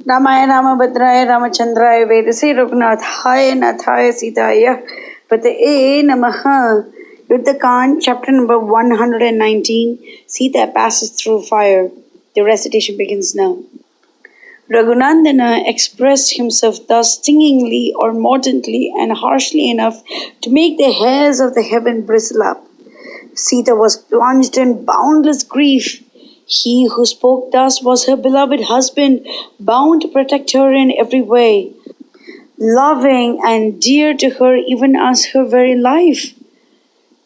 Ramaya Ramabhadraya Ramachandraya Vedase Raghunathaya Nathaya Sitaya Pataye Namaha. Yuddha chapter number 119. Sita passes through fire. The recitation begins now. Raghunandana expressed himself thus stingingly or mordantly and harshly enough to make the hairs of the heaven bristle up. Sita was plunged in boundless grief. He who spoke thus was her beloved husband, bound to protect her in every way, loving and dear to her even as her very life.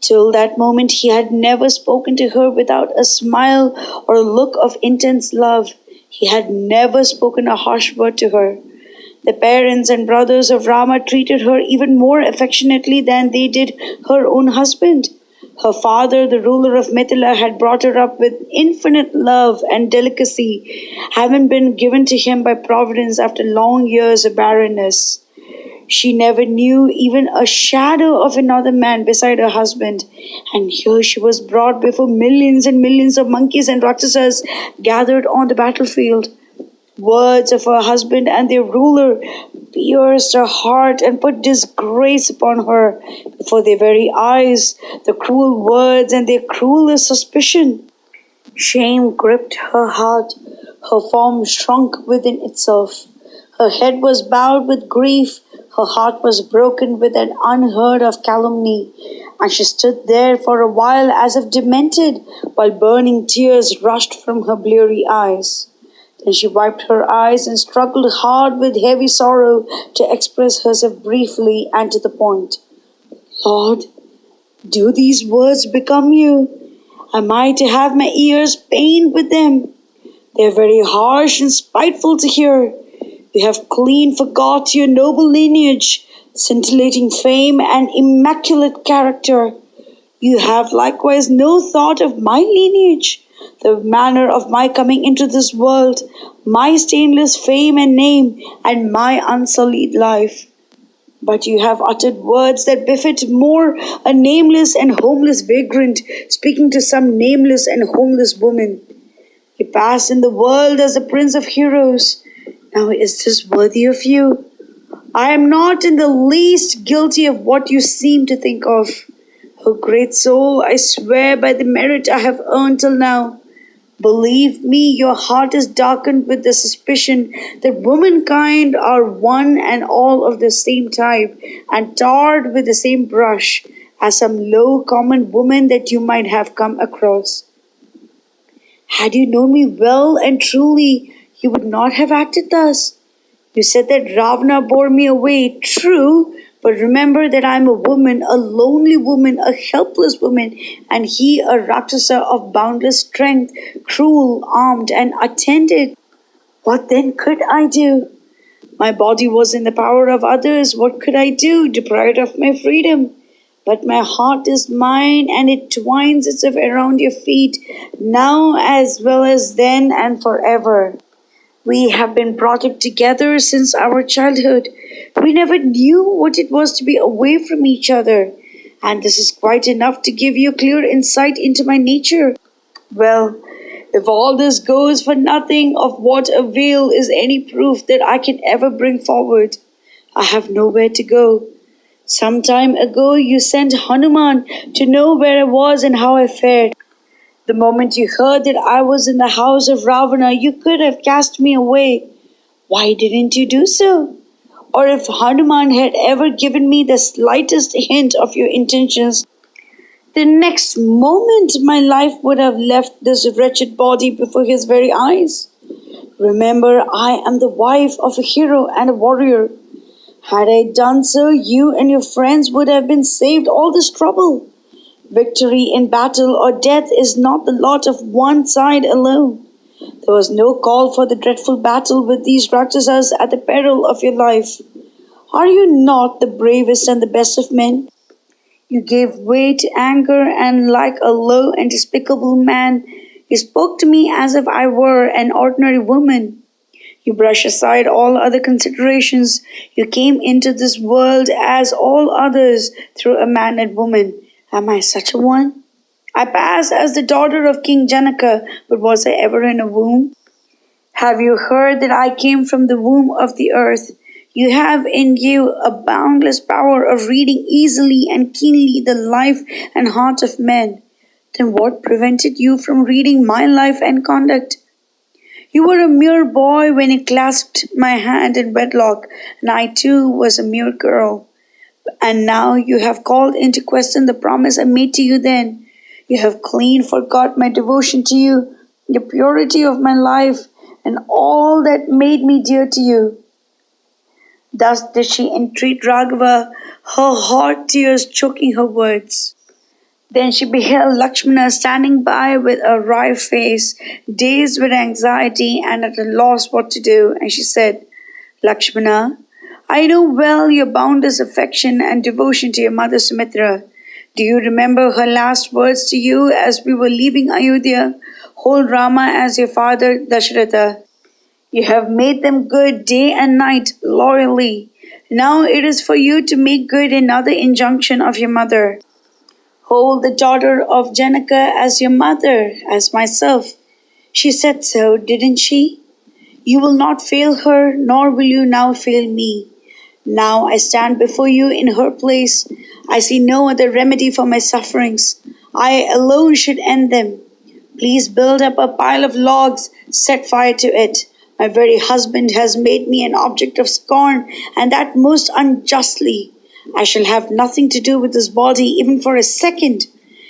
Till that moment he had never spoken to her without a smile or a look of intense love. He had never spoken a harsh word to her. The parents and brothers of Rama treated her even more affectionately than they did her own husband. Her father, the ruler of Mithila, had brought her up with infinite love and delicacy, having been given to him by Providence after long years of barrenness. She never knew even a shadow of another man beside her husband, and here she was brought before millions and millions of monkeys and rakshasas gathered on the battlefield. Words of her husband and their ruler pierced her heart and put disgrace upon her before their very eyes, the cruel words and their cruelest suspicion. Shame gripped her heart, her form shrunk within itself. Her head was bowed with grief, her heart was broken with an unheard of calumny, and she stood there for a while as if demented, while burning tears rushed from her bleary eyes. Then she wiped her eyes and struggled hard with heavy sorrow to express herself briefly and to the point. Lord, do these words become you? Am I to have my ears pained with them? They are very harsh and spiteful to hear. You have clean forgot your noble lineage, scintillating fame and immaculate character. You have likewise no thought of my lineage, the manner of my coming into this world, my stainless fame and name, and my unsullied life. But you have uttered words that befit more a nameless and homeless vagrant speaking to some nameless and homeless woman. You pass in the world as the prince of heroes. Now is this worthy of you? I am not in the least guilty of what you seem to think of. O great soul, I swear by the merit I have earned till now. Believe me, your heart is darkened with the suspicion that womankind are one and all of the same type, and tarred with the same brush as some low common woman that you might have come across. Had you known me well and truly, you would not have acted thus. You said that Ravana bore me away, true, but remember that I am a woman, a lonely woman, a helpless woman, and he a Rakshasa of boundless strength, cruel, armed, and attended. What then could I do? My body was in the power of others. What could I do, deprived of my freedom? But my heart is mine, and it twines itself around your feet, now as well as then and forever. We have been brought up together since our childhood. We never knew what it was to be away from each other, and this is quite enough to give you clear insight into my nature. Well, if all this goes for nothing, of what avail is any proof that I can ever bring forward? I have nowhere to go. Some time ago you sent Hanuman to know where I was and how I fared. The moment you heard that I was in the house of Ravana, you could have cast me away. Why didn't you do so? Or if Hanuman had ever given me the slightest hint of your intentions, the next moment my life would have left this wretched body before his very eyes. Remember, I am the wife of a hero and a warrior. Had I done so, you and your friends would have been saved all this trouble. Victory in battle or death is not the lot of one side alone. There was no call for the dreadful battle with these Rakshasas at the peril of your life. Are you not the bravest and the best of men? You gave way to anger, and like a low and despicable man, you spoke to me as if I were an ordinary woman. You brushed aside all other considerations. You came into this world as all others through a man and woman. Am I such a one? I pass as the daughter of King Janaka, but was I ever in a womb? Have you heard that I came from the womb of the earth? You have in you a boundless power of reading easily and keenly the life and heart of men. Then what prevented you from reading my life and conduct? You were a mere boy when you clasped my hand in wedlock, and I too was a mere girl. And now you have called into question the promise I made to you then. You have clean forgot my devotion to you, the purity of my life, and all that made me dear to you. Thus did she entreat Raghava, her hot tears choking her words. Then she beheld Lakshmana standing by with a wry face, dazed with anxiety and at a loss what to do, and she said, Lakshmana, I know well your boundless affection and devotion to your mother Sumitra. Do you remember her last words to you as we were leaving Ayodhya? Hold Rama as your father Dasharatha. You have made them good day and night loyally. Now it is for you to make good another injunction of your mother. Hold the daughter of Janaka as your mother, as myself. She said so, didn't she? You will not fail her, nor will you now fail me. Now I stand before you in her place. I see no other remedy for my sufferings. I alone should end them. Please build up a pile of logs, set fire to it. My very husband has made me an object of scorn, and that most unjustly. I shall have nothing to do with his body even for a second.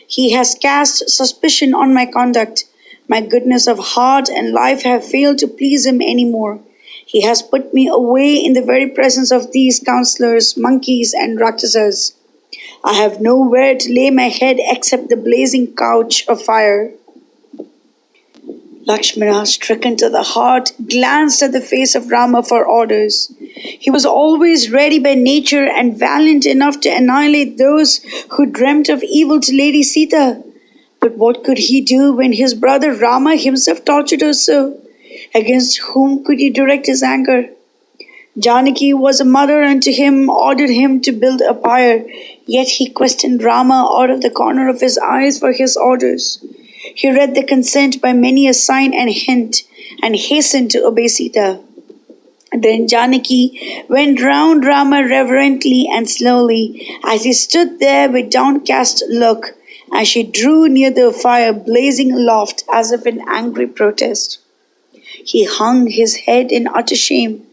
He has cast suspicion on my conduct. My goodness of heart and life have failed to please him any more. He has put me away in the very presence of these counselors, monkeys, and rakshasas. I have nowhere to lay my head except the blazing couch of fire. Lakshmana, stricken to the heart, glanced at the face of Rama for orders. He was always ready by nature and valiant enough to annihilate those who dreamt of evil to Lady Sita. But what could he do when his brother Rama himself tortured her so? Against whom could he direct his anger? Janaki was a mother unto him, ordered him to build a pyre, yet he questioned Rama out of the corner of his eyes for his orders. He read the consent by many a sign and hint, and hastened to obey Sita. Then Janaki went round Rama reverently and slowly, as he stood there with downcast look, as she drew near the fire blazing aloft as if in angry protest. He hung his head in utter shame.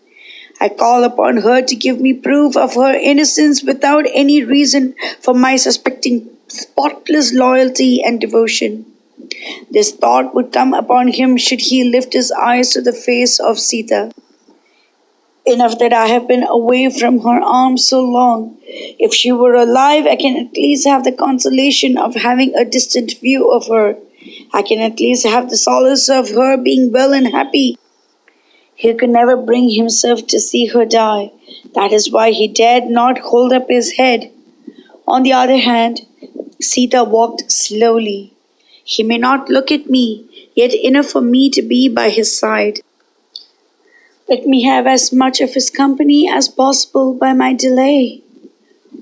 I call upon her to give me proof of her innocence without any reason for my suspecting spotless loyalty and devotion. This thought would come upon him should he lift his eyes to the face of Sita. Enough that I have been away from her arms so long. If she were alive, I can at least have the consolation of having a distant view of her. I can at least have the solace of her being well and happy. He could never bring himself to see her die. That is why he dared not hold up his head. On the other hand, Sita walked slowly. He may not look at me, yet enough for me to be by his side. Let me have as much of his company as possible by my delay.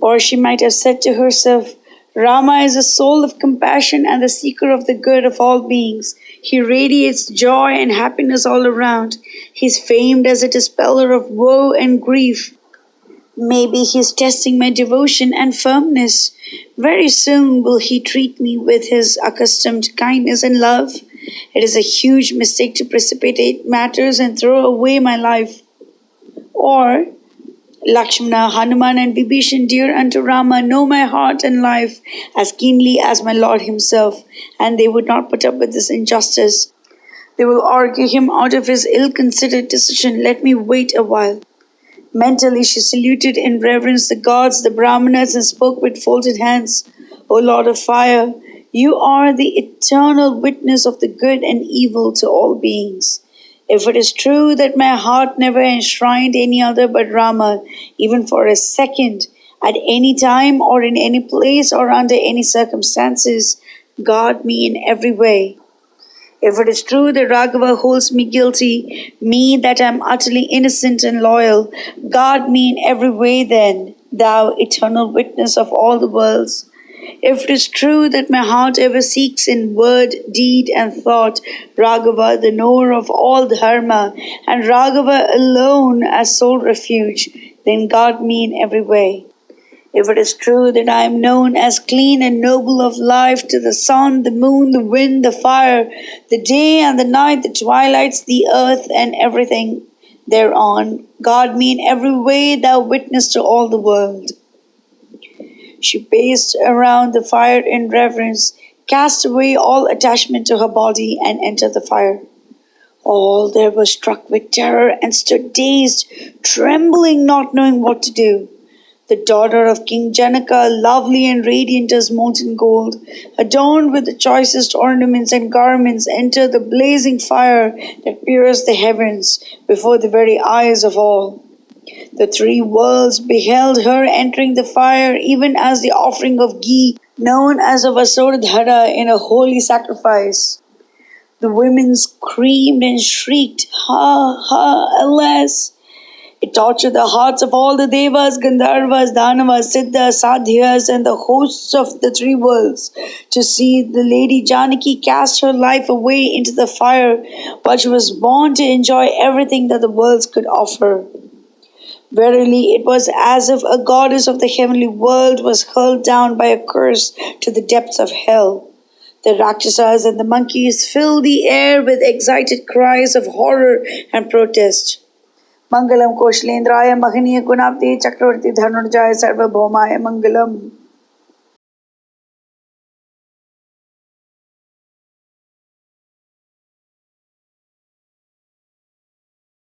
Or she might have said to herself, Rama is a soul of compassion and the seeker of the good of all beings. He radiates joy and happiness all around. He is famed as a dispeller of woe and grief. Maybe he is testing my devotion and firmness. Very soon will he treat me with his accustomed kindness and love. It is a huge mistake to precipitate matters and throw away my life. Or, Lakshmana, Hanuman, and Vibhishan, dear unto Rama, know my heart and life as keenly as my Lord himself, and they would not put up with this injustice. They will argue him out of his ill-considered decision. Let me wait a while. Mentally, she saluted in reverence the gods, the Brahmanas, and spoke with folded hands. O Lord of Fire, you are the eternal witness of the good and evil to all beings. If it is true that my heart never enshrined any other but Rama, even for a second, at any time or in any place or under any circumstances, guard me in every way. If it is true that Raghava holds me guilty, me that am utterly innocent and loyal, guard me in every way then, thou eternal witness of all the worlds. If it is true that my heart ever seeks in word, deed, and thought Raghava, the knower of all dharma, and Raghava alone as sole refuge, then guard me in every way. If it is true that I am known as clean and noble of life to the sun, the moon, the wind, the fire, the day and the night, the twilights, the earth, and everything thereon, guard me in every way, thou witness to all the world. She paced around the fire in reverence, cast away all attachment to her body, and entered the fire. All there were struck with terror and stood dazed, trembling, not knowing what to do. The daughter of King Janaka, lovely and radiant as molten gold, adorned with the choicest ornaments and garments, entered the blazing fire that pierced the heavens before the very eyes of all. The three worlds beheld her entering the fire, even as the offering of ghee, known as a Vasudhara in a holy sacrifice. The women screamed and shrieked, "Ha, ha, alas!" It tortured the hearts of all the Devas, Gandharvas, Danavas, Siddhas, Sadhyas, and the hosts of the three worlds to see the Lady Janaki cast her life away into the fire while she was born to enjoy everything that the worlds could offer. Verily, it was as if a goddess of the heavenly world was hurled down by a curse to the depths of hell. The Rakshasas and the monkeys filled the air with excited cries of horror and protest. Mangalam Koshalendraya Mahaniya Gunabde Chakravarti Dhanurjaya Sarvabhaumaya Mangalam.